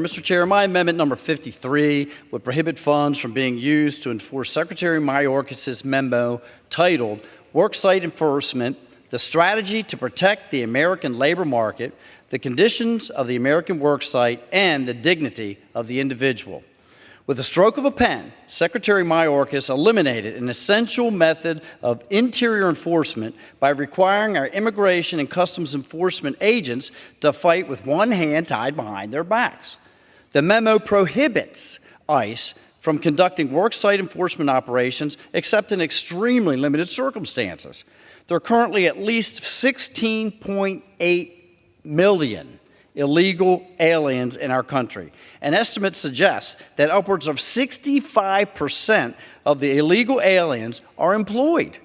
Mr. Chair, my amendment number 53 would prohibit funds from being used to enforce Secretary Mayorkas' memo titled Worksite Enforcement, the Strategy to Protect the American Labor Market, the Conditions of the American Worksite, and the Dignity of the Individual. With a stroke of a pen, Secretary Mayorkas eliminated an essential method of interior enforcement by requiring our immigration and customs enforcement agents to fight with one hand tied behind their backs. The memo prohibits ICE from conducting worksite enforcement operations except in extremely limited circumstances. There are currently at least 16.8 million illegal aliens in our country, and estimates suggest that upwards of 65% of the illegal aliens are employed.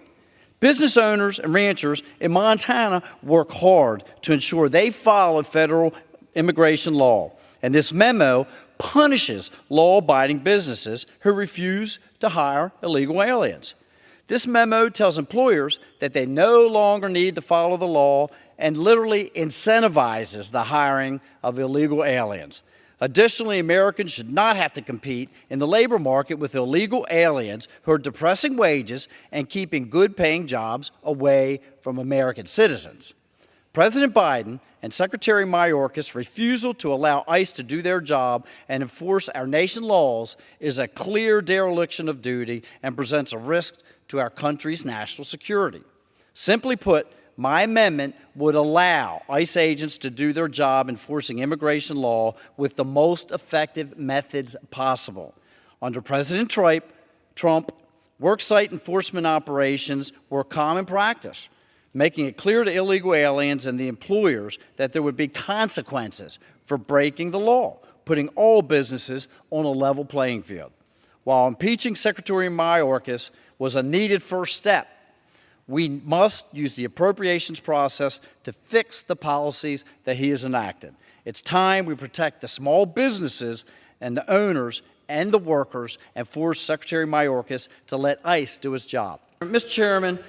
Business owners and ranchers in Montana work hard to ensure they follow federal immigration law, and this memo punishes law-abiding businesses who refuse to hire illegal aliens. This memo tells employers that they no longer need to follow the law and literally incentivizes the hiring of illegal aliens. Additionally, Americans should not have to compete in the labor market with illegal aliens who are depressing wages and keeping good-paying jobs away from American citizens. President Biden and Secretary Mayorkas' refusal to allow ICE to do their job and enforce our nation's laws is a clear dereliction of duty and presents a risk to our country's national security. Simply put, my amendment would allow ICE agents to do their job enforcing immigration law with the most effective methods possible. Under President Trump, worksite enforcement operations were common practice, making it clear to illegal aliens and the employers that there would be consequences for breaking the law, putting all businesses on a level playing field. While impeaching Secretary Mayorkas was a needed first step, we must use the appropriations process to fix the policies that he has enacted. It's time we protect the small businesses and the owners and the workers and force Secretary Mayorkas to let ICE do its job. Mr. Chairman,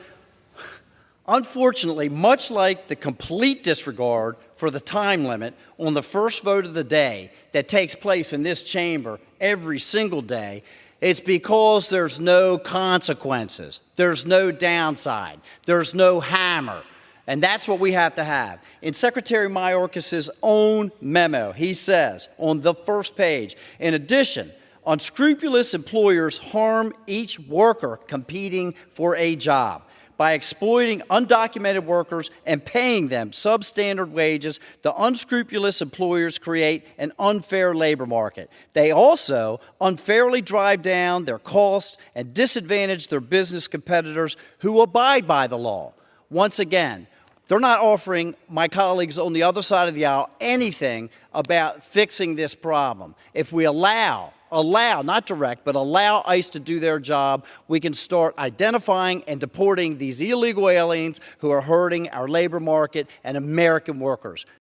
unfortunately, much like the complete disregard for the time limit on the first vote of the day that takes place in this chamber every single day, it's because there's no consequences, there's no downside, there's no hammer, and that's what we have to have. In Secretary Mayorkas' own memo, he says on the first page, in addition, unscrupulous employers harm each worker competing for a job. By exploiting undocumented workers and paying them substandard wages, the unscrupulous employers create an unfair labor market. They also unfairly drive down their costs and disadvantage their business competitors who abide by the law. Once again, they're not offering my colleagues on the other side of the aisle anything about fixing this problem. If we allow, not direct, but allow ICE to do their job, we can start identifying and deporting these illegal aliens who are hurting our labor market and American workers.